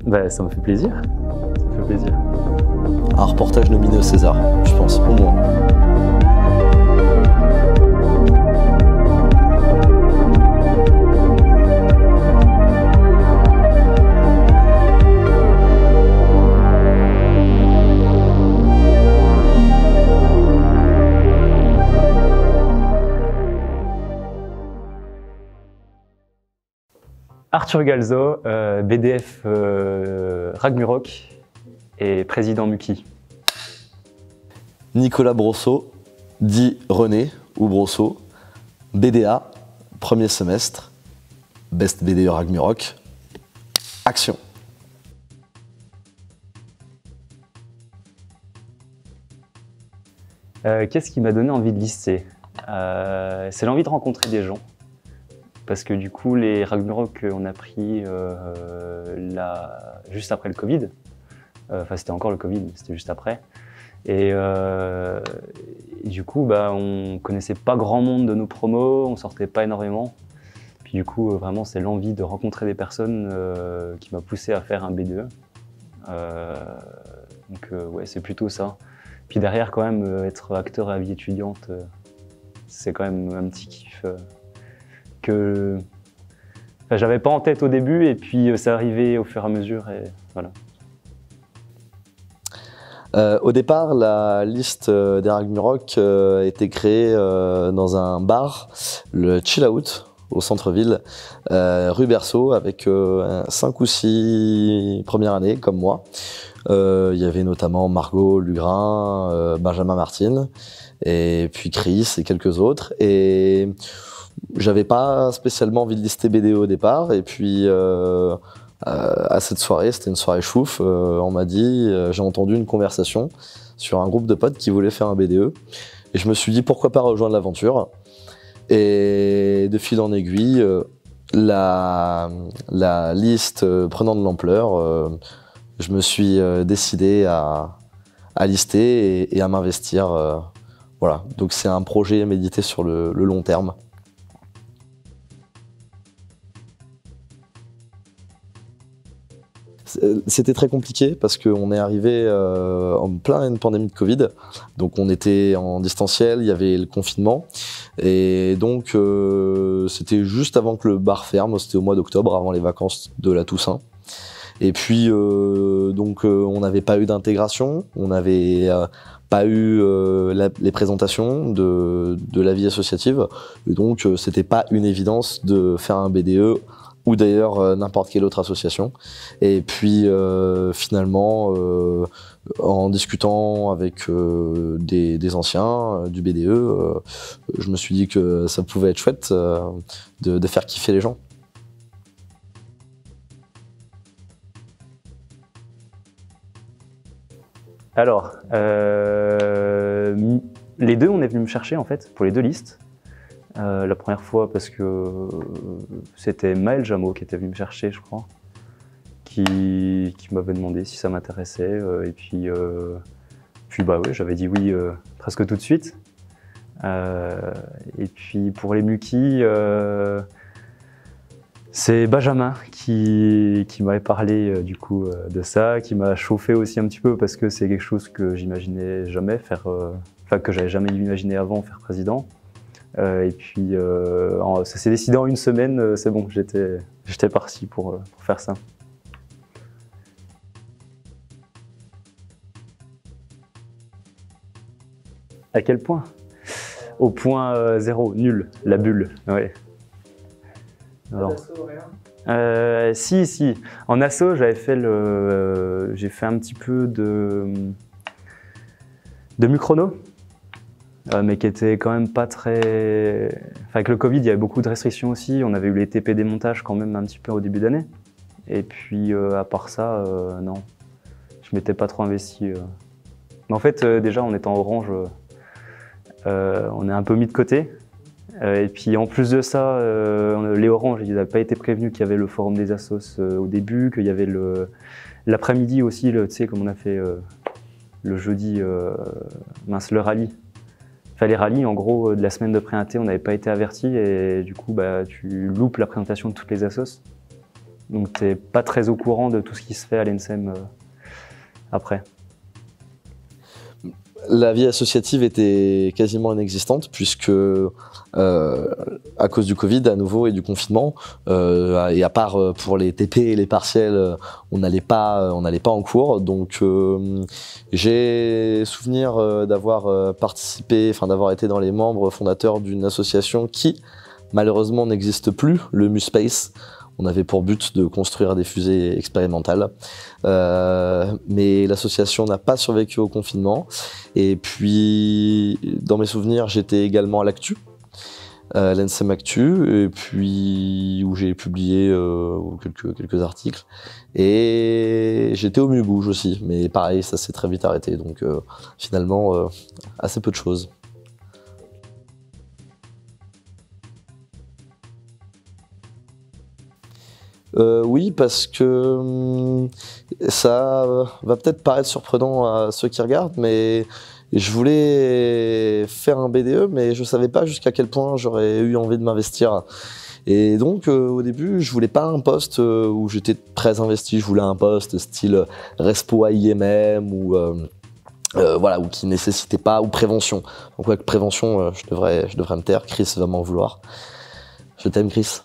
Bah, ça me fait plaisir. Ça me fait plaisir. Un reportage nominé au César, je pense, au moins. Arthur Galzo, BDF Ragnarok et président Muki. Nicolas Brosseau, dit René ou Brosseau, BDA, premier semestre, Best BDE Ragnarok, action. Qu'est-ce qui m'a donné envie de lister? C'est l'envie de rencontrer des gens. Parce que du coup, les Ragnarok, on a pris juste après le Covid. Enfin, c'était encore le Covid, mais c'était juste après. Et du coup, bah, on connaissait pas grand monde de nos promos, on sortait pas énormément. Puis du coup, vraiment, c'est l'envie de rencontrer des personnes qui m'a poussé à faire un BDE. Donc ouais, c'est plutôt ça. Puis derrière, quand même, être acteur à la vie étudiante, c'est quand même un petit kiff. Que j'avais pas en tête au début et puis c'est arrivé au fur et à mesure et voilà. Au départ, la liste des Ragnarok a été créée dans un bar, le Chill Out, au centre-ville, rue Berceau, avec 5 ou 6 premières années comme moi. Il y avait notamment Margot Lugrin, Benjamin Martin, et puis Chris et quelques autres. Et j'avais pas spécialement envie de lister BDE au départ, et puis à cette soirée, c'était une soirée chouf, on m'a dit, j'ai entendu une conversation sur un groupe de potes qui voulaient faire un BDE, et je me suis dit pourquoi pas rejoindre l'aventure. Et de fil en aiguille, la liste prenant de l'ampleur, je me suis décidé à lister et à m'investir. Voilà, donc c'est un projet médité sur le long terme. C'était très compliqué parce qu'on est arrivé en pleine pandémie de Covid, donc on était en distanciel, il y avait le confinement, et donc c'était juste avant que le bar ferme, c'était au mois d'octobre, avant les vacances de la Toussaint. Et puis donc on n'avait pas eu d'intégration, on n'avait pas eu les présentations de la vie associative, et donc c'était pas une évidence de faire un BDE ou d'ailleurs n'importe quelle autre association. Et puis finalement, en discutant avec des anciens du BDE, je me suis dit que ça pouvait être chouette de faire kiffer les gens. Alors, les deux, on est venu me chercher en fait, pour les deux listes. La première fois parce que c'était Maël Jameau qui était venu me chercher, je crois, qui m'avait demandé si ça m'intéressait. Et puis bah ouais, j'avais dit oui presque tout de suite. Et puis pour les Muki, c'est Benjamin qui m'avait parlé du coup de ça, qui m'a chauffé aussi un petit peu parce que c'est quelque chose que j'imaginais jamais faire, enfin que j'avais jamais imaginé avant faire président. Et puis ça s'est décidé en une semaine, c'est bon, j'étais parti pour faire ça. À quel point? Au point 0, nul, la bulle, ouais. Alors, si. En asso, j'avais fait j'ai fait un petit peu de Muchrono. Mais qui était quand même pas très... Enfin, avec le Covid, il y avait beaucoup de restrictions aussi. On avait eu les TP démontages quand même un petit peu au début d'année. Et puis, à part ça, non. Je m'étais pas trop investi. Mais en fait, déjà, en étant orange, on est un peu mis de côté. Et puis, en plus de ça, les oranges, ils n'avaient pas été prévenus qu'il y avait le forum des assos au début, qu'il y avait l'après-midi aussi, tu sais, comme on a fait le jeudi, le rallye. Enfin, les rallyes, en gros, de la semaine de pré-inté, on n'avait pas été avertis et du coup, bah, tu loupes la présentation de toutes les assos. Donc tu n'es pas très au courant de tout ce qui se fait à l'ENSEM après. La vie associative était quasiment inexistante puisque à cause du Covid à nouveau et du confinement et à part pour les TP et les partiels, on n'allait pas en cours. Donc j'ai souvenir d'avoir participé, enfin d'avoir été dans les membres fondateurs d'une association qui malheureusement n'existe plus, le MuSpace. On avait pour but de construire des fusées expérimentales. Mais l'association n'a pas survécu au confinement. Et puis, dans mes souvenirs, j'étais également à l'Actu, l'ENSEM Actu, et puis où j'ai publié quelques articles. Et j'étais au MuBouge aussi, mais pareil, ça s'est très vite arrêté. Donc finalement, assez peu de choses. Oui, parce que ça va peut-être paraître surprenant à ceux qui regardent, mais je voulais faire un BDE, mais je savais pas jusqu'à quel point j'aurais eu envie de m'investir. Et donc, au début, je voulais pas un poste où j'étais très investi, je voulais un poste style Respo à IMM ou voilà, ou qui nécessitait pas, ou prévention. Donc ouais, prévention, je devrais me taire, Chris va m'en vouloir. Je t'aime, Chris.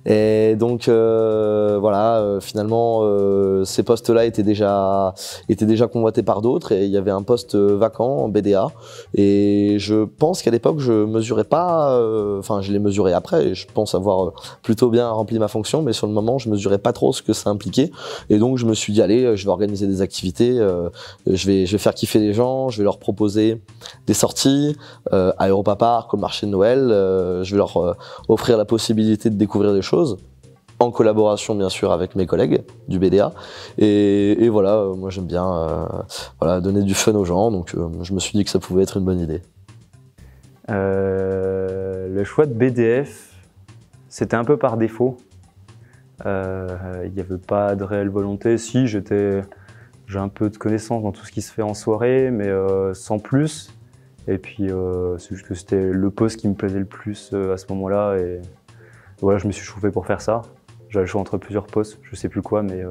Et donc voilà, finalement ces postes-là étaient déjà convoités par d'autres et il y avait un poste vacant en BDA et je pense qu'à l'époque je mesurais pas, enfin je l'ai mesuré après et je pense avoir plutôt bien rempli ma fonction, mais sur le moment je mesurais pas trop ce que ça impliquait et donc je me suis dit allez, je vais organiser des activités, je vais faire kiffer les gens, je vais leur proposer des sorties à Europa Park, au marché de Noël, je vais leur offrir la possibilité de découvrir des choses en collaboration bien sûr avec mes collègues du BDA et voilà, moi j'aime bien voilà, donner du fun aux gens, donc je me suis dit que ça pouvait être une bonne idée. Le choix de BDF, c'était un peu par défaut. Il n'y avait pas de réelle volonté. Si, j'ai un peu de connaissances dans tout ce qui se fait en soirée, mais sans plus. Et puis c'est juste que c'était le poste qui me plaisait le plus à ce moment-là. Et voilà, je me suis chauffé pour faire ça. J'avais le choix entre plusieurs postes, je sais plus quoi, mais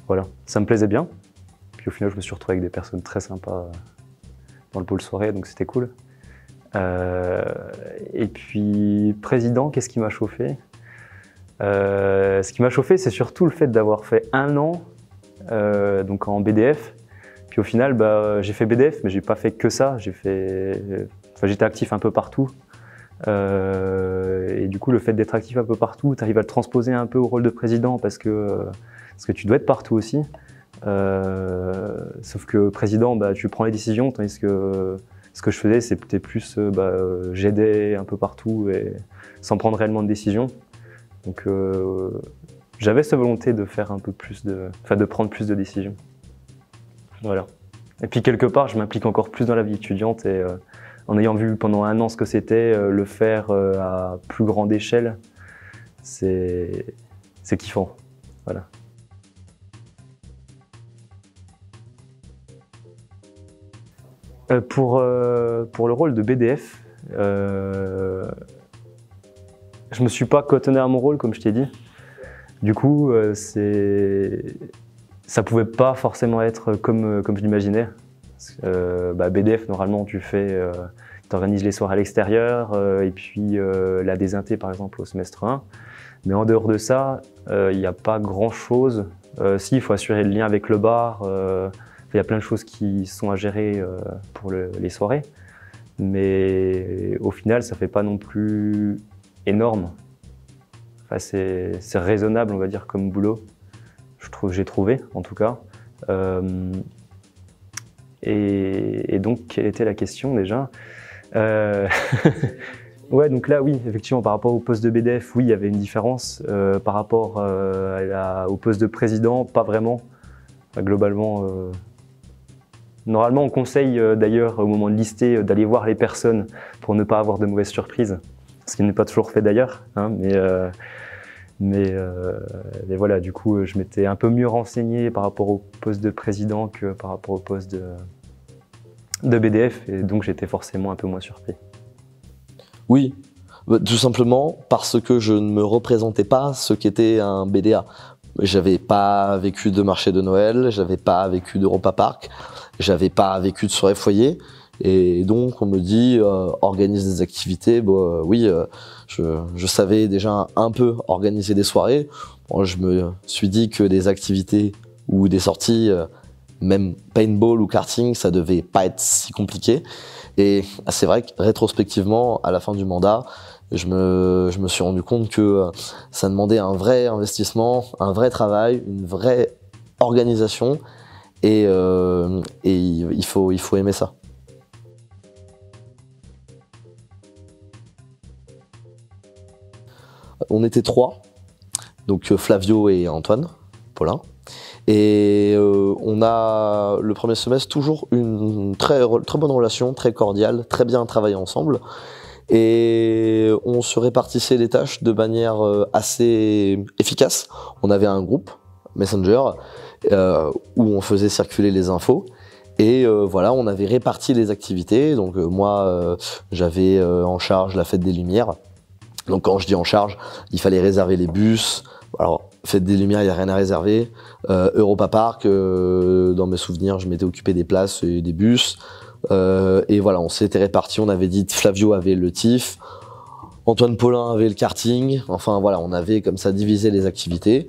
voilà, ça me plaisait bien. Puis au final, je me suis retrouvé avec des personnes très sympas dans le pôle soirée, donc c'était cool. Et puis, président, qu'est-ce qui m'a chauffé? Ce qui m'a chauffé, c'est surtout le fait d'avoir fait 1 an donc en BDF. Puis au final, j'ai fait BDF, mais j'ai pas fait que ça. J'étais actif un peu partout. Et du coup, le fait d'être actif un peu partout, tu arrives à le transposer un peu au rôle de président parce que tu dois être partout aussi. Sauf que président, tu prends les décisions, tandis que ce que je faisais, c'était plus j'aidais un peu partout et sans prendre réellement de décision. Donc j'avais cette volonté de faire un peu plus de prendre plus de décisions. Voilà. Et puis quelque part, je m'implique encore plus dans la vie étudiante et en ayant vu pendant 1 an ce que c'était, le faire à plus grande échelle, c'est kiffant. Voilà. Pour le rôle de BDF, je me suis pas cotonné à mon rôle, comme je t'ai dit. Du coup, ça pouvait pas forcément être comme je l'imaginais. BDF, normalement, tu organises les soirs à l'extérieur et puis la désinté, par exemple, au semestre 1. Mais en dehors de ça, il n'y a pas grand-chose. Si, il faut assurer le lien avec le bar. Il y a plein de choses qui sont à gérer pour les soirées. Mais au final, ça ne fait pas non plus énorme. Enfin, c'est raisonnable, on va dire, comme boulot. J'ai trouvé, en tout cas. Et donc, quelle était la question déjà? Ouais, donc là, oui, effectivement, par rapport au poste de BDF, oui, il y avait une différence. Par rapport au poste de président, pas vraiment. Enfin, globalement, normalement, on conseille d'ailleurs, au moment de lister, d'aller voir les personnes pour ne pas avoir de mauvaises surprises. Ce qui n'est pas toujours fait d'ailleurs, hein, mais voilà, du coup, je m'étais un peu mieux renseigné par rapport au poste de président que par rapport au poste de BDF, et donc j'étais forcément un peu moins surpris. Oui, Tout simplement parce que je ne me représentais pas ce qu'était un BDA. J'avais pas vécu de marché de Noël, j'avais pas vécu d'Europa Park, j'avais pas vécu de soirée foyer. Et donc on me dit organise des activités. Bon, oui, je savais déjà un peu organiser des soirées. Bon, je me suis dit que des activités ou des sorties, même paintball ou karting, ça devait pas être si compliqué. Et c'est vrai que rétrospectivement, à la fin du mandat, je me suis rendu compte que ça demandait un vrai investissement, un vrai travail, une vraie organisation, et il faut aimer ça. On était 3, donc Flavio et Antoine Paulin. Et on a le premier semestre toujours une très bonne relation, très cordiale, très bien travaillé ensemble. Et on se répartissait les tâches de manière assez efficace. On avait un groupe Messenger où on faisait circuler les infos. Et voilà, on avait réparti les activités. Donc moi, j'avais en charge la fête des Lumières. Donc quand je dis en charge, il fallait réserver les bus. Alors, fête des Lumières, il n'y a rien à réserver. Europa Park, dans mes souvenirs, je m'étais occupé des places et des bus. Et voilà, on s'était répartis. On avait dit Flavio avait le TIF, Antoine Paulin avait le karting. Enfin voilà, on avait comme ça divisé les activités.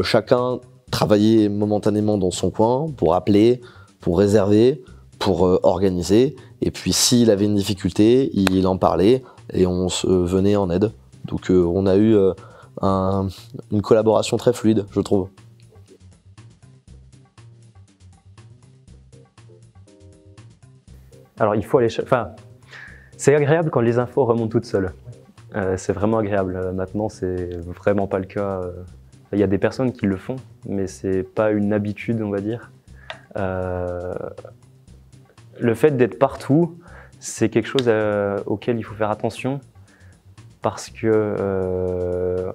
Chacun travaillait momentanément dans son coin pour appeler, pour réserver, pour organiser. Et puis s'il avait une difficulté, il en parlait et on se venait en aide. Donc on a eu une collaboration très fluide, je trouve. Alors il faut aller... Enfin, c'est agréable quand les infos remontent toutes seules. C'est vraiment agréable. Maintenant, c'est vraiment pas le cas. Il y a des personnes qui le font, mais c'est pas une habitude, on va dire. Le fait d'être partout, c'est quelque chose auquel il faut faire attention parce que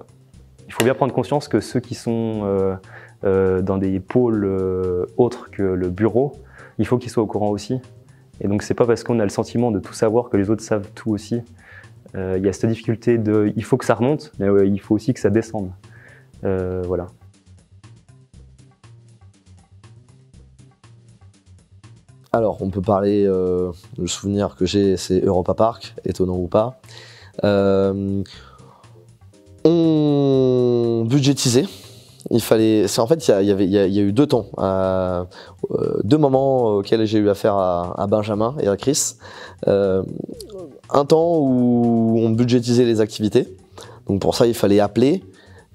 il faut bien prendre conscience que ceux qui sont dans des pôles autres que le bureau, il faut qu'ils soient au courant aussi. Et donc c'est pas parce qu'on a le sentiment de tout savoir que les autres savent tout aussi. Il y a cette difficulté de, il faut que ça remonte, mais il faut aussi que ça descende. Voilà. Alors, on peut parler, le souvenir que j'ai, c'est Europa Park, étonnant ou pas. On budgétisait. Il fallait. En fait, il y a eu 2 temps, 2 moments auxquels j'ai eu affaire à Benjamin et à Chris. Un temps où on budgétisait les activités. Donc pour ça, il fallait appeler.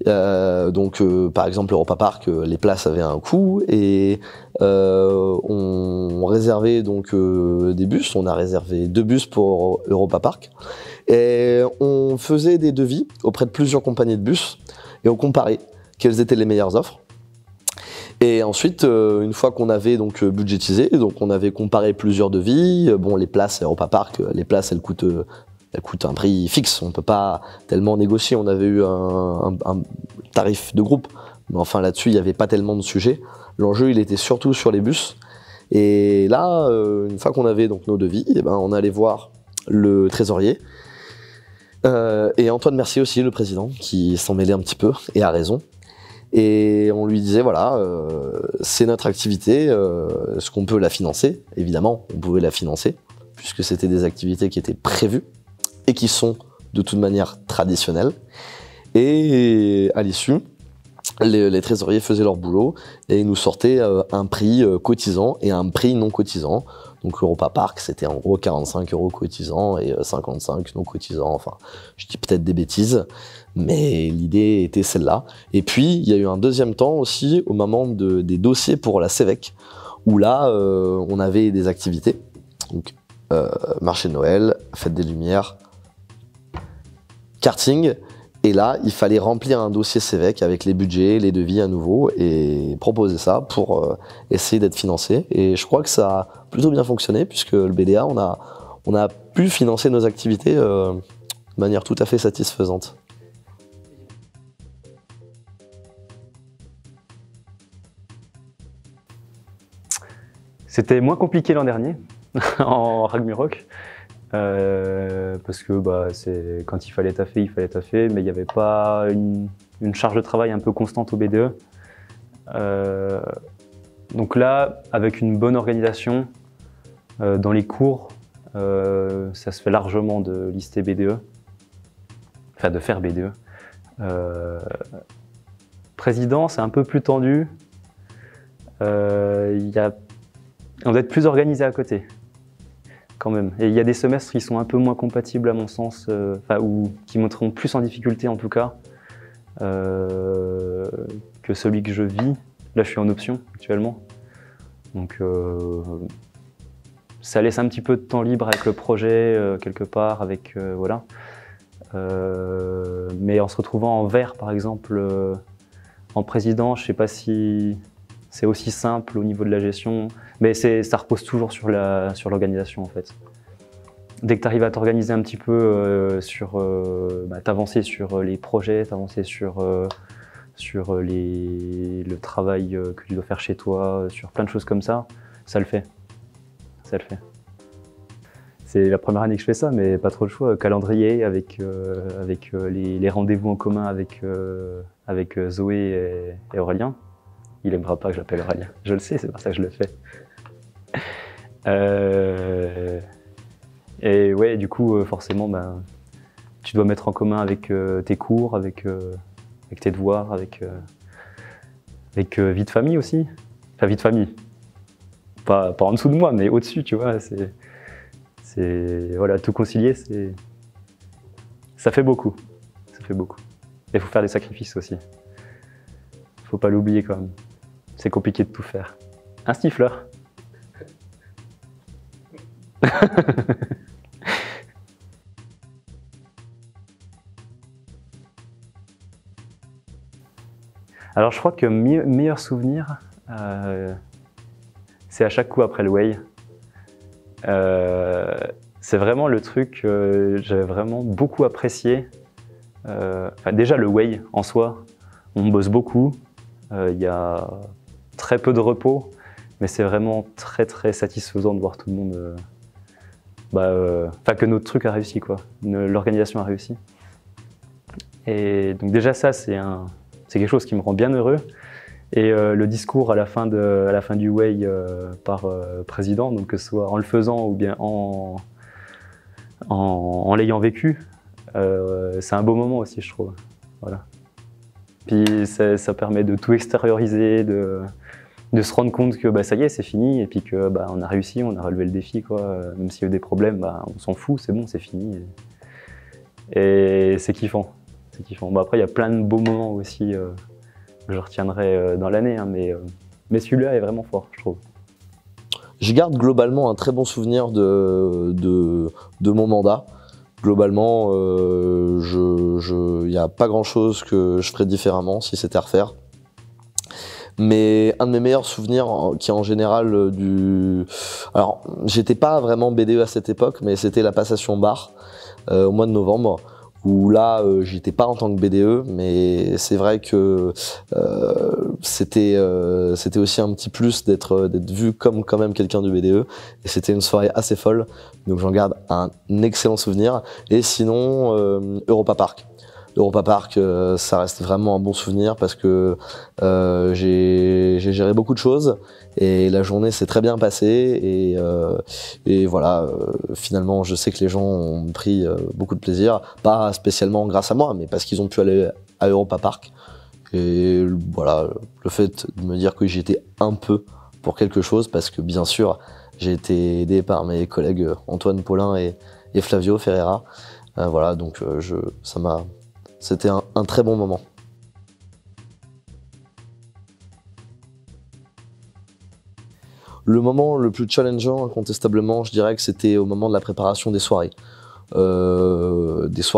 Par exemple, Europa Park, les places avaient un coût et on réservait donc des bus. On a réservé 2 bus pour Europa Park et on faisait des devis auprès de plusieurs compagnies de bus et on comparait quelles étaient les meilleures offres. Et ensuite, une fois qu'on avait donc budgétisé, donc on avait comparé plusieurs devis. Bon, les places Europa Park, les places elles coûtent un prix fixe, on ne peut pas tellement négocier. On avait eu un tarif de groupe, mais enfin là-dessus, il n'y avait pas tellement de sujets. L'enjeu, il était surtout sur les bus. Et là, une fois qu'on avait donc nos devis, eh ben, on allait voir le trésorier. Et Antoine Mercier aussi, le président, qui s'en mêlait un petit peu, et a raison. Et on lui disait, voilà, c'est notre activité, est-ce qu'on peut la financer? Évidemment, on pouvait la financer, puisque c'était des activités qui étaient prévues et qui sont de toute manière traditionnelles. Et à l'issue, les trésoriers faisaient leur boulot et ils nous sortaient un prix cotisant et un prix non cotisant. Donc Europa Park, c'était en gros 45 € cotisants et 55 non cotisants. Enfin, je dis peut-être des bêtises, mais l'idée était celle-là. Et puis, il y a eu un deuxième temps aussi au moment des dossiers pour la CEVEC, où là, on avait des activités. Donc, marché de Noël, fête des Lumières, karting. Et là, il fallait remplir un dossier CEVEC avec les budgets, les devis à nouveau et proposer ça pour essayer d'être financé. Et je crois que ça a plutôt bien fonctionné puisque le BDA, on a pu financer nos activités de manière tout à fait satisfaisante. C'était moins compliqué l'an dernier en Ragnarok. Parce que bah, quand il fallait taffer, mais il n'y avait pas une charge de travail un peu constante au BDE. Donc là, avec une bonne organisation, dans les cours, ça se fait largement de lister BDE, enfin de faire BDE. Président, c'est un peu plus tendu. On doit être plus organisé à côté, quand même. Et il y a des semestres qui sont un peu moins compatibles à mon sens, ou qui montreront plus en difficulté en tout cas, que celui que je vis. Là, je suis en option actuellement. Donc, ça laisse un petit peu de temps libre avec le projet, quelque part, voilà. Mais en se retrouvant en vert, par exemple, en président, je ne sais pas si c'est aussi simple au niveau de la gestion, mais ça repose toujours sur l'organisation en fait. Dès que tu arrives à t'organiser un petit peu, t'avancer sur les projets, t'avancer sur le travail que tu dois faire chez toi, sur plein de choses comme ça, ça le fait. Ça le fait. C'est la première année que je fais ça, mais pas trop le choix. Calendrier avec les rendez-vous en commun avec Zoé et Aurélien. Il aimera pas que je l'appelle Aurélien. Je le sais, c'est pour ça que je le fais. Et ouais, du coup, forcément, tu dois mettre en commun avec tes cours, avec tes devoirs, avec vie de famille aussi. Enfin, vie de famille. Pas en dessous de moi, mais au-dessus, tu vois. Voilà, tout concilier, ça fait beaucoup. Ça fait beaucoup. Et il faut faire des sacrifices aussi. Faut pas l'oublier quand même. C'est compliqué de tout faire. Un stifleur. Alors je crois que meilleur souvenir, c'est à chaque coup après le Way. C'est vraiment le truc que j'avais vraiment beaucoup apprécié. Déjà le Way en soi, on bosse beaucoup, il y a très peu de repos, mais c'est vraiment très très satisfaisant de voir tout le monde, que notre truc a réussi, quoi, l'organisation a réussi. Et donc déjà ça c'est quelque chose qui me rend bien heureux. Et le discours à la fin du Way par président, donc que ce soit en le faisant ou bien en l'ayant vécu, c'est un beau moment aussi, je trouve. Voilà. Puis ça permet de tout extérioriser, de se rendre compte que ça y est, c'est fini, et puis que on a réussi, on a relevé le défi, quoi. Même s'il y a eu des problèmes, on s'en fout, c'est bon, c'est fini. Et c'est kiffant. C'est kiffant. Bon, après, il y a plein de beaux moments aussi que je retiendrai dans l'année, hein, mais celui-là est vraiment fort, je trouve. Je garde globalement un très bon souvenir de mon mandat. Globalement, il n'y a pas grand-chose que je ferais différemment si c'était à refaire. Mais un de mes meilleurs souvenirs, qui est en général Alors, j'étais pas vraiment BDE à cette époque, mais c'était la passation bar au mois de novembre, où là, j'étais pas en tant que BDE, mais c'est vrai que c'était aussi un petit plus d'être vu comme quand même quelqu'un du BDE, et c'était une soirée assez folle, donc j'en garde un excellent souvenir. Et sinon, Europa Park. Europa Park, ça reste vraiment un bon souvenir parce que j'ai géré beaucoup de choses et la journée s'est très bien passée, et voilà, finalement je sais que les gens ont pris beaucoup de plaisir, pas spécialement grâce à moi, mais parce qu'ils ont pu aller à Europa Park. Et voilà, le fait de me dire que j'y étais un peu pour quelque chose, parce que bien sûr j'ai été aidé par mes collègues Antoine Paulin et Flavio Ferreira, voilà, donc c'était un très bon moment. Le moment le plus challengeant, incontestablement, je dirais que c'était au moment de la préparation des soirées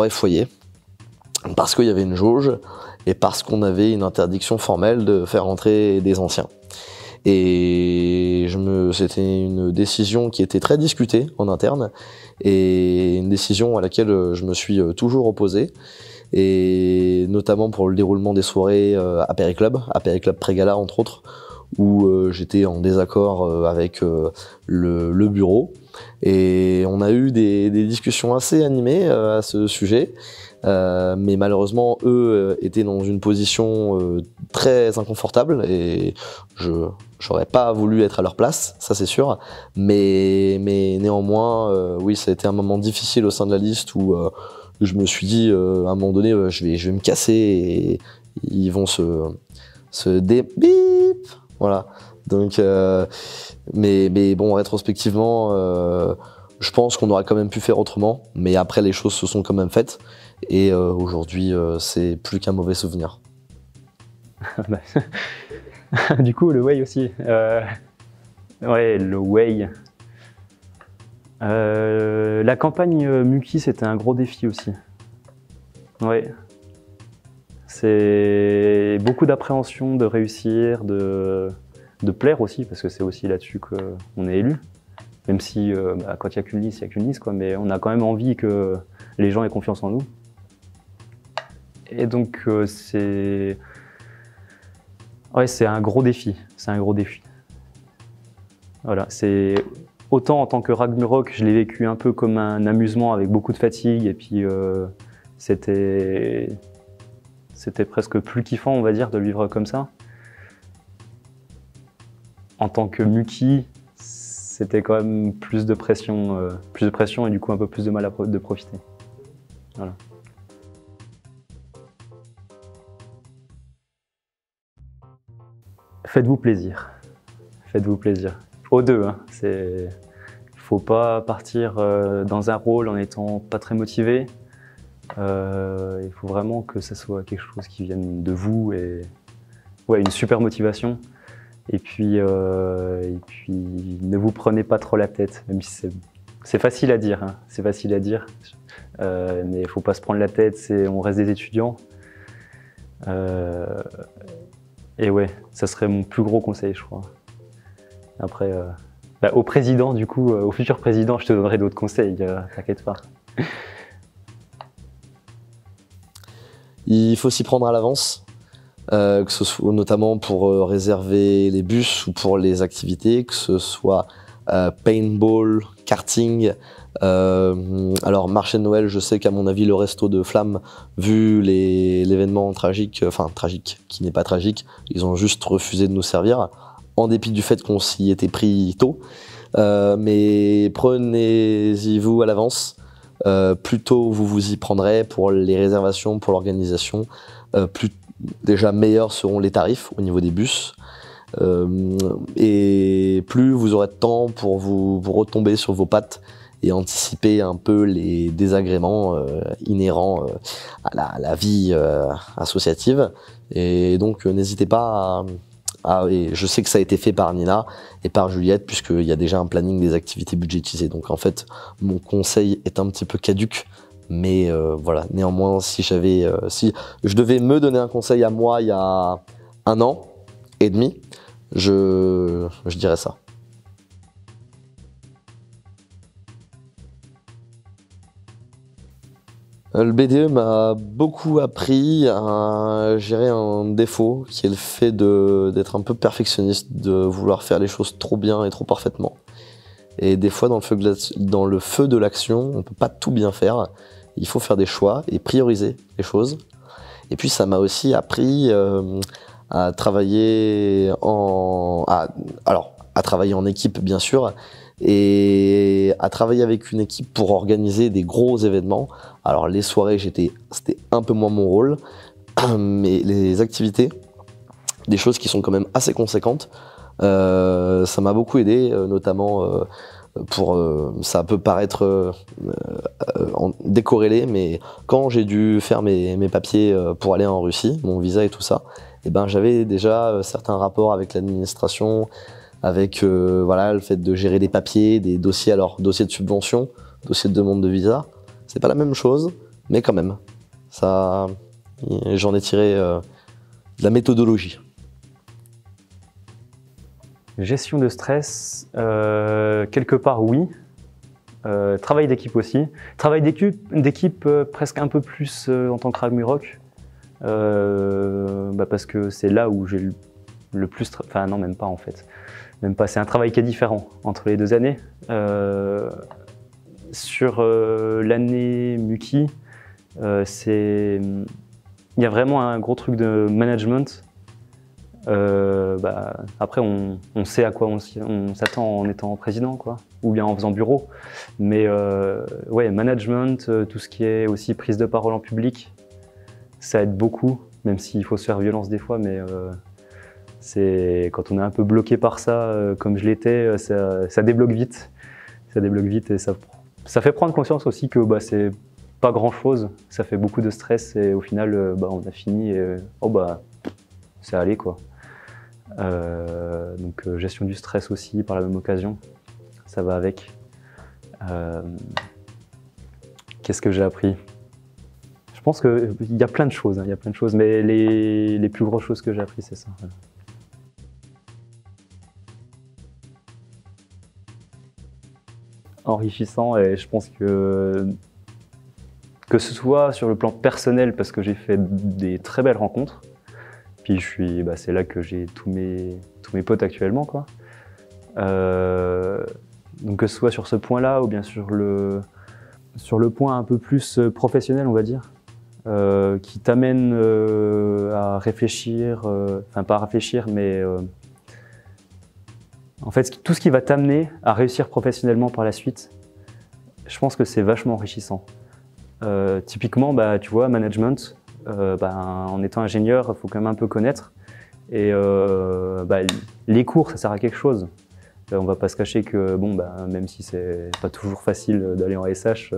foyer, parce qu'il y avait une jauge et parce qu'on avait une interdiction formelle de faire entrer des anciens. Et c'était une décision qui était très discutée en interne, et une décision à laquelle je me suis toujours opposé, et notamment pour le déroulement des soirées à Périclub Pré-Gala entre autres, où j'étais en désaccord avec le bureau, Et on a eu des discussions assez animées à ce sujet. Mais malheureusement, eux étaient dans une position très inconfortable et je n'aurais pas voulu être à leur place, ça c'est sûr. Mais néanmoins, oui, ça a été un moment difficile au sein de la liste où je me suis dit, à un moment donné, je vais me casser et ils vont se bip, voilà. Donc, mais bon, rétrospectivement, je pense qu'on aurait quand même pu faire autrement. Mais après, les choses se sont quand même faites. Et aujourd'hui, c'est plus qu'un mauvais souvenir. Du coup, le Whey aussi. Ouais, le Whey. La campagne Muki, c'était un gros défi aussi. Ouais. C'est beaucoup d'appréhension de réussir, de plaire aussi, parce que c'est aussi là-dessus qu'on est élu. Même si quand il n'y a qu'une liste, il n'y a qu'une liste, quoi. Mais on a quand même envie que les gens aient confiance en nous. Et donc c'est un gros défi. C'est un gros défi. Voilà, c'est autant en tant que Ragnarok, je l'ai vécu un peu comme un amusement avec beaucoup de fatigue et puis c'était presque plus kiffant, on va dire, de le vivre comme ça. En tant que Muki, c'était quand même plus de pression et du coup un peu plus de mal de profiter. Voilà. Faites-vous plaisir. Faites-vous plaisir. Aux deux, hein. Il faut pas partir dans un rôle en étant pas très motivé. Il faut vraiment que ça soit quelque chose qui vienne de vous et ouais, une super motivation. Et puis ne vous prenez pas trop la tête, même si c'est facile à dire, hein. C'est facile à dire, mais il faut pas se prendre la tête. On reste des étudiants. Et ouais, ça serait mon plus gros conseil, je crois. Après, au président, du coup, au futur président, je te donnerai d'autres conseils, t'inquiète pas. Il faut s'y prendre à l'avance, que ce soit notamment pour réserver les bus ou pour les activités, que ce soit paintball, karting. Alors marché de Noël, je sais qu'à mon avis le resto de Flamme, vu l'événement tragique, enfin tragique, qui n'est pas tragique, ils ont juste refusé de nous servir, en dépit du fait qu'on s'y était pris tôt. Mais prenez-y vous à l'avance. Plus tôt vous vous y prendrez pour les réservations, pour l'organisation, déjà meilleurs seront les tarifs au niveau des bus. Et plus vous aurez de temps pour vous retomber sur vos pattes et anticiper un peu les désagréments inhérents à la vie associative. Et donc n'hésitez pas et je sais que ça a été fait par Nina et par Juliette, puisqu'il y a déjà un planning des activités budgétisées. Donc en fait, mon conseil est un petit peu caduc. Mais voilà, néanmoins, si je devais me donner un conseil à moi il y a 1 an et demi, je dirais ça. Le BDE m'a beaucoup appris à gérer un défaut qui est le fait d'être un peu perfectionniste, de vouloir faire les choses trop bien et trop parfaitement. Et des fois, dans le feu de l'action, on peut pas tout bien faire. Il faut faire des choix et prioriser les choses. Et puis, ça m'a aussi appris à travailler à travailler en équipe, bien sûr, et à travailler avec une équipe pour organiser des gros événements. Alors les soirées, c'était un peu moins mon rôle, mais les activités, des choses qui sont quand même assez conséquentes, ça m'a beaucoup aidé, notamment ça peut paraître décorrélé, mais quand j'ai dû faire mes papiers pour aller en Russie, mon visa et tout ça, et ben j'avais déjà certains rapports avec l'administration, avec voilà, le fait de gérer des papiers, des dossiers, alors dossier de subvention, dossier de demande de visa. C'est pas la même chose, mais quand même, ça, j'en ai tiré de la méthodologie. Gestion de stress, quelque part oui. Travail d'équipe aussi. Travail d'équipe presque un peu plus en tant que Ragnarok. Parce que c'est là où j'ai enfin non, même pas en fait. Même pas, c'est un travail qui est différent entre les 2 années. Sur l'année Muki, il y a vraiment un gros truc de management. Après, on sait à quoi on s'attend en étant président, quoi, ou bien en faisant bureau. Mais ouais, management, tout ce qui est aussi prise de parole en public, ça aide beaucoup, même s'il faut se faire violence des fois, mais quand on est un peu bloqué par ça, comme je l'étais, ça débloque vite. Ça débloque vite et ça fait prendre conscience aussi que c'est pas grand chose, ça fait beaucoup de stress et au final on a fini et c'est allé quoi. Donc gestion du stress aussi par la même occasion, ça va avec. Qu'est-ce que j'ai appris? Je pense qu'il y a plein de choses, mais les plus grosses choses que j'ai appris, c'est ça. Voilà. Enrichissant et je pense que ce soit sur le plan personnel parce que j'ai fait des très belles rencontres, puis c'est là que j'ai tous mes potes actuellement quoi. Donc que ce soit sur ce point-là ou bien sur le point un peu plus professionnel on va dire, qui t'amène à réfléchir, enfin pas à réfléchir mais en fait, tout ce qui va t'amener à réussir professionnellement par la suite, je pense que c'est vachement enrichissant. Typiquement, tu vois, management, en étant ingénieur, il faut quand même un peu connaître. Et les cours, ça sert à quelque chose. On ne va pas se cacher que, même si c'est pas toujours facile d'aller en SH,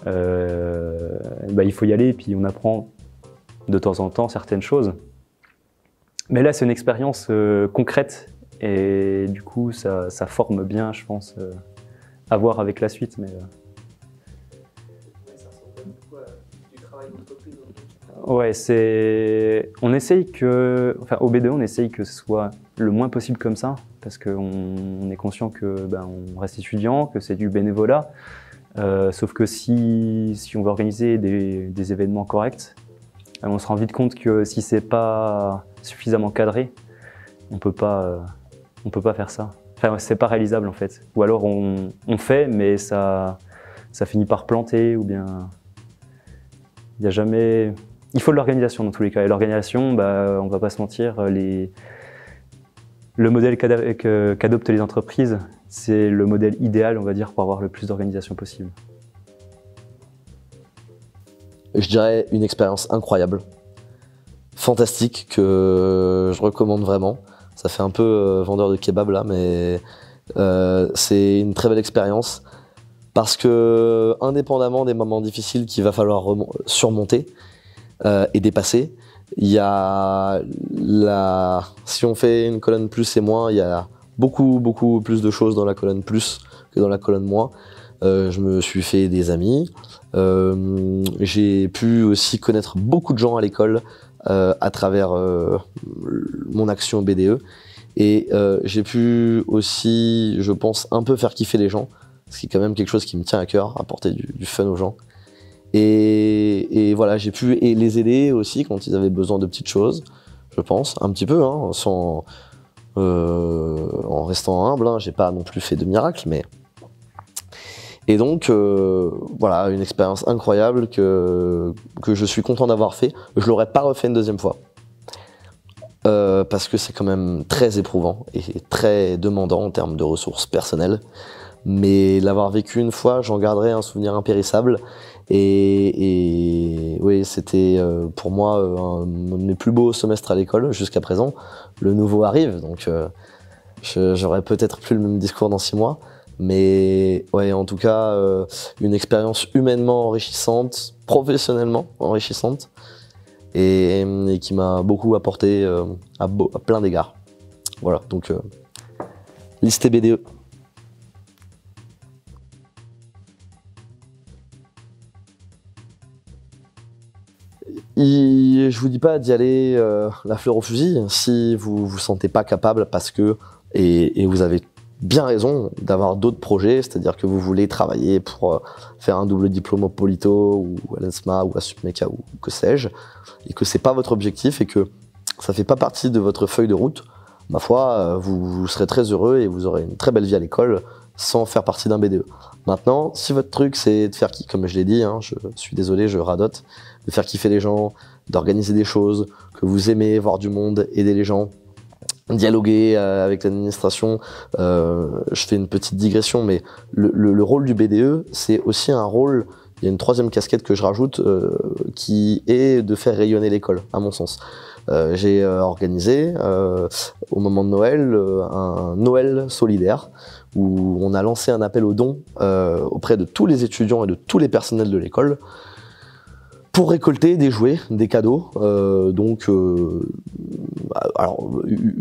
il faut y aller et puis on apprend de temps en temps certaines choses. Mais là, c'est une expérience concrète. Et du coup, ça forme bien, je pense, à voir avec la suite. Mais, ça ressemble beaucoup à du travail d'entreprise. Ouais, on essaye au BDE, on essaye que ce soit le moins possible comme ça, parce qu'on est conscient que on reste étudiant, que c'est du bénévolat. Sauf que si on veut organiser des événements corrects, on se rend vite compte que si c'est pas suffisamment cadré, on peut pas faire ça. Enfin, c'est pas réalisable en fait. Ou alors on fait, mais ça finit par planter, ou bien il y a jamais. Il faut de l'organisation dans tous les cas. Et l'organisation, on va pas se mentir, le modèle qu'adoptent les entreprises, c'est le modèle idéal, on va dire, pour avoir le plus d'organisation possible. Je dirais une expérience incroyable, fantastique, que je recommande vraiment. Ça fait un peu vendeur de kebab là, mais c'est une très belle expérience parce que, indépendamment des moments difficiles qu'il va falloir surmonter et dépasser, il y a si on fait une colonne plus et moins, il y a beaucoup plus de choses dans la colonne plus que dans la colonne moins. Je me suis fait des amis, j'ai pu aussi connaître beaucoup de gens à l'école à travers mon action BDE, et j'ai pu aussi, je pense, un peu faire kiffer les gens, ce qui est quand même quelque chose qui me tient à cœur, apporter du fun aux gens. Et voilà, j'ai pu les aider aussi quand ils avaient besoin de petites choses, je pense, un petit peu, hein, en restant humble, hein, j'ai pas non plus fait de miracle, mais... Et donc, voilà, une expérience incroyable que je suis content d'avoir fait. Je l'aurais pas refait une deuxième fois. Parce que c'est quand même très éprouvant et très demandant en termes de ressources personnelles. Mais l'avoir vécu une fois, j'en garderai un souvenir impérissable. Et oui, c'était pour moi un de mes plus beaux semestres à l'école jusqu'à présent. Le nouveau arrive, donc j'aurai peut-être plus le même discours dans 6 mois. Mais ouais, en tout cas, une expérience humainement enrichissante, professionnellement enrichissante, et qui m'a beaucoup apporté à plein d'égards. Voilà, donc liste BDE. Je vous dis pas d'y aller la fleur au fusil si vous vous sentez pas capable, parce que, et vous avez bien raison d'avoir d'autres projets, c'est-à-dire que vous voulez travailler pour faire un double diplôme au Polito ou à l'ENSMA ou à Supmeca ou que sais-je, et que c'est pas votre objectif et que ça fait pas partie de votre feuille de route, ma foi, vous serez très heureux et vous aurez une très belle vie à l'école sans faire partie d'un BDE. Maintenant, si votre truc c'est de faire, comme je l'ai dit, hein, je suis désolé, je radote, de faire kiffer les gens, d'organiser des choses, que vous aimez voir du monde, aider les gens, dialoguer avec l'administration, je fais une petite digression, mais le rôle du BDE, c'est aussi un rôle, il y a une troisième casquette que je rajoute, qui est de faire rayonner l'école, à mon sens. J'ai organisé, au moment de Noël, un Noël solidaire, où on a lancé un appel aux dons auprès de tous les étudiants et de tous les personnels de l'école, pour récolter des jouets, des cadeaux,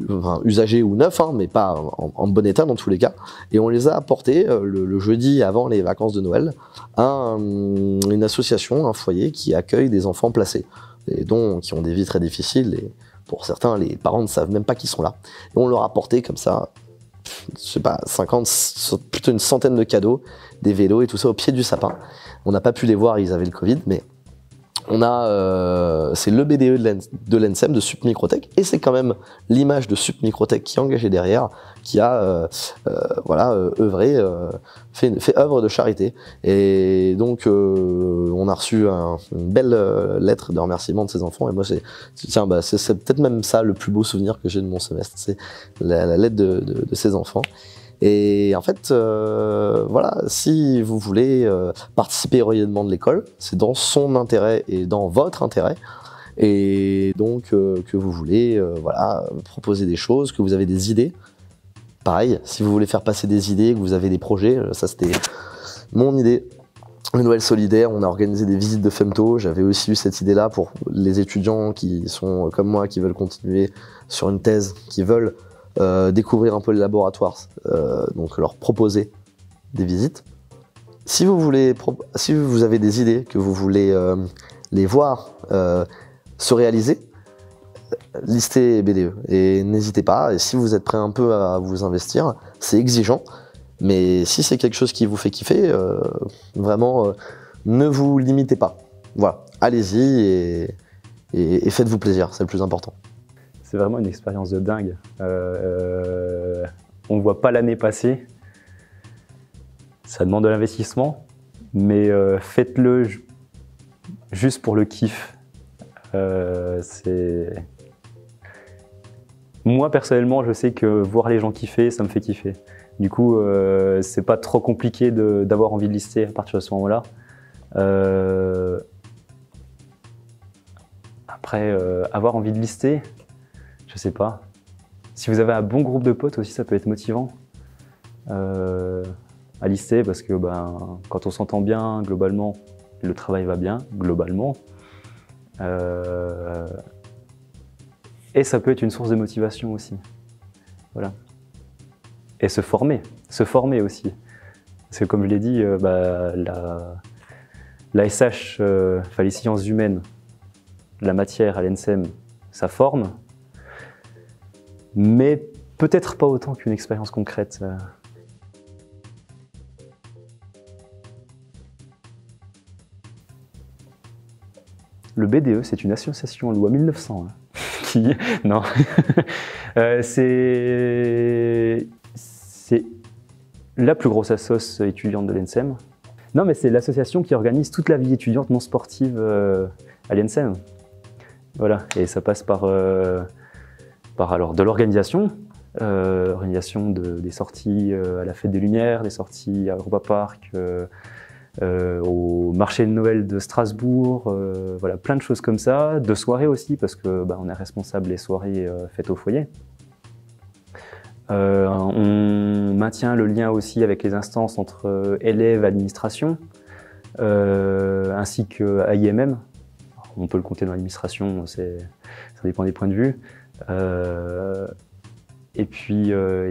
enfin, usagés ou neufs, hein, mais pas en bon état dans tous les cas. Et on les a apportés le jeudi avant les vacances de Noël à une association, un foyer qui accueille des enfants placés, et qui ont des vies très difficiles. Et pour certains, les parents ne savent même pas qu'ils sont là. Et on leur a apporté comme ça, je sais pas, 50, plutôt une centaine de cadeaux, des vélos et tout ça au pied du sapin. On n'a pas pu les voir, ils avaient le Covid, mais c'est le BDE de l'ENSEM, de Sup Microtech, et c'est quand même l'image de Sup Microtech qui est engagée derrière, qui a œuvré, fait œuvre de charité. Et donc on a reçu une belle lettre de remerciement de ces enfants, et moi c'est peut-être même ça le plus beau souvenir que j'ai de mon semestre, c'est la lettre de ces enfants. Et en fait, voilà, si vous voulez participer au rayonnement de l'école, c'est dans son intérêt et dans votre intérêt. Et donc, que vous voulez proposer des choses, que vous avez des idées. Pareil, si vous voulez faire passer des idées, que vous avez des projets, ça c'était mon idée. Le Noël solidaire, on a organisé des visites de Femto. J'avais aussi eu cette idée-là pour les étudiants qui sont comme moi, qui veulent continuer sur une thèse, qui veulent découvrir un peu le laboratoire, donc leur proposer des visites. Si vous avez des idées, que vous voulez les voir se réaliser, listez BDE et n'hésitez pas. Et si vous êtes prêt un peu à vous investir, c'est exigeant, mais si c'est quelque chose qui vous fait kiffer, vraiment, ne vous limitez pas. Voilà, allez-y et faites-vous plaisir, c'est le plus important. C'est vraiment une expérience de dingue. On ne voit pas l'année passer. Ça demande de l'investissement, mais faites-le juste pour le kiff. Moi, personnellement, je sais que voir les gens kiffer, ça me fait kiffer. Du coup, c'est pas trop compliqué d'avoir envie de lister à partir de ce moment-là. Après, avoir envie de lister, je sais pas. Si vous avez un bon groupe de potes aussi, ça peut être motivant à lister, parce que quand on s'entend bien, globalement, le travail va bien, globalement. Et ça peut être une source de motivation aussi. Voilà. Et se former aussi. Parce que comme je l'ai dit, la SH, les sciences humaines, la matière à l'ENSEM, ça forme. Mais peut-être pas autant qu'une expérience concrète. Le BDE, c'est une association loi 1900 qui... Non. C'est la plus grosse assoce étudiante de l'ENSEM. Non, mais c'est l'association qui organise toute la vie étudiante non sportive à l'ENSEM. Voilà, et ça passe par de l'organisation, organisation des sorties à la Fête des Lumières, des sorties à Europa Park, au marché de Noël de Strasbourg, voilà, plein de choses comme ça, de soirées aussi, parce que on est responsable des soirées faites au foyer. On maintient le lien aussi avec les instances entre élèves et administration, ainsi que AIMM. On peut le compter dans l'administration, ça dépend des points de vue. Et puis le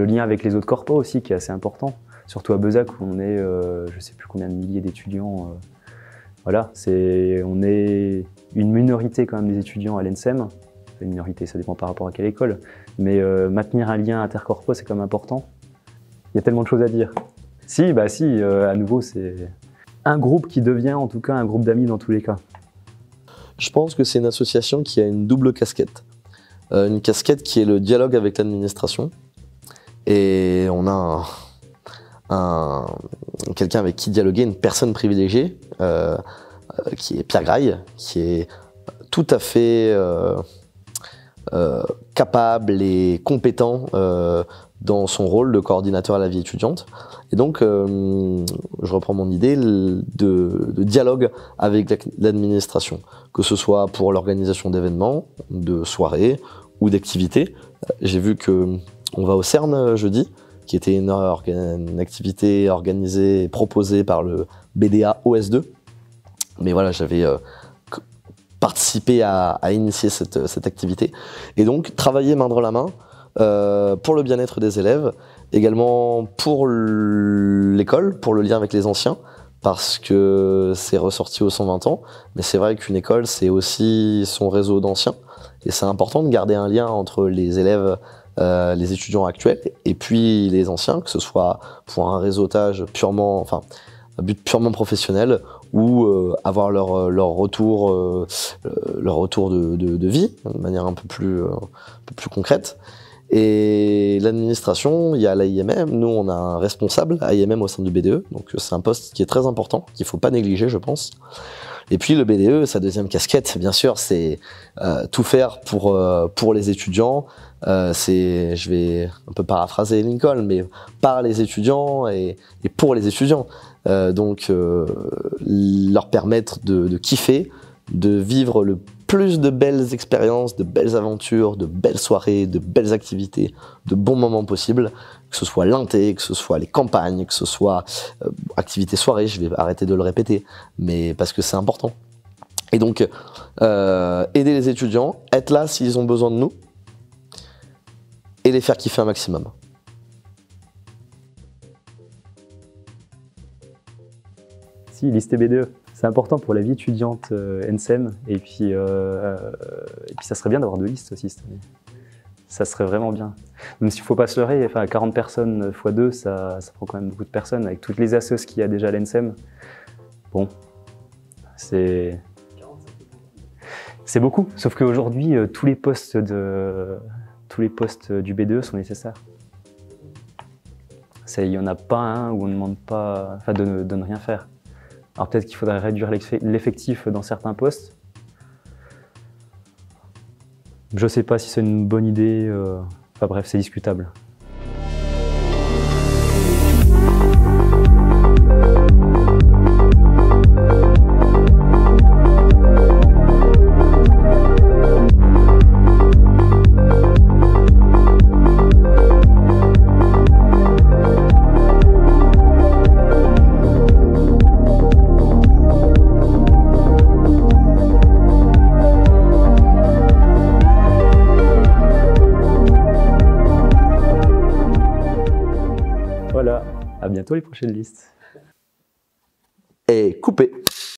lien avec les autres corpos aussi, qui est assez important. Surtout à Bezac, où on est, je ne sais plus combien de milliers d'étudiants. Voilà, on est une minorité quand même des étudiants à l'ENSEM. Une minorité, ça dépend par rapport à quelle école. Mais maintenir un lien intercorpo, c'est quand même important. Il y a tellement de choses à dire. Si, à nouveau, c'est un groupe qui devient en tout cas un groupe d'amis dans tous les cas. Je pense que c'est une association qui a une double casquette. Une casquette qui est le dialogue avec l'administration. Et on a quelqu'un avec qui dialoguer, une personne privilégiée, qui est Pierre Graille, qui est tout à fait capable et compétent dans son rôle de coordinateur à la vie étudiante. Et donc, je reprends mon idée de dialogue avec l'administration, que ce soit pour l'organisation d'événements, de soirées ou d'activités. J'ai vu que on va au CERN jeudi, qui était une activité organisée et proposée par le BDA OS2. Mais voilà, j'avais participé à initier cette activité. Et donc, travailler main dans la main pour le bien-être des élèves, également pour l'école, pour le lien avec les anciens, parce que c'est ressorti aux 120 ans. Mais c'est vrai qu'une école, c'est aussi son réseau d'anciens. Et c'est important de garder un lien entre les élèves, les étudiants actuels et puis les anciens, que ce soit pour un réseautage purement, enfin, un but purement professionnel ou avoir leur retour de vie de manière un peu plus concrète. Et l'administration, il y a l'AIMM, nous on a un responsable AIMM au sein du BDE, donc c'est un poste qui est très important, qu'il ne faut pas négliger je pense. Et puis le BDE, sa deuxième casquette, bien sûr, c'est tout faire pour les étudiants. Je vais un peu paraphraser Lincoln, mais par les étudiants et pour les étudiants. Donc leur permettre de kiffer, de vivre le plus de belles expériences, de belles aventures, de belles soirées, de belles activités, de bons moments possibles, que ce soit l'inté, que ce soit les campagnes, que ce soit activités soirées, je vais arrêter de le répéter, mais parce que c'est important. Et donc, aider les étudiants, être là s'ils ont besoin de nous, et les faire kiffer un maximum. Si, liste BDE. C'est important pour la vie étudiante NSEM, et puis ça serait bien d'avoir 2 listes aussi cette année. Ça serait vraiment bien. Même s'il ne faut pas se leurrer, enfin, 40 personnes x 2, ça prend quand même beaucoup de personnes, avec toutes les assos qu'il y a déjà à l'NSEM. Bon, c'est beaucoup, sauf qu'aujourd'hui, tous les postes du BDE sont nécessaires. Il n'y en a pas un où on ne demande pas, enfin, de ne rien faire. Alors peut-être qu'il faudrait réduire l'effectif dans certains postes. Je ne sais pas si c'est une bonne idée. Enfin bref, c'est discutable. Voilà, à bientôt les prochaines listes. Et coupé.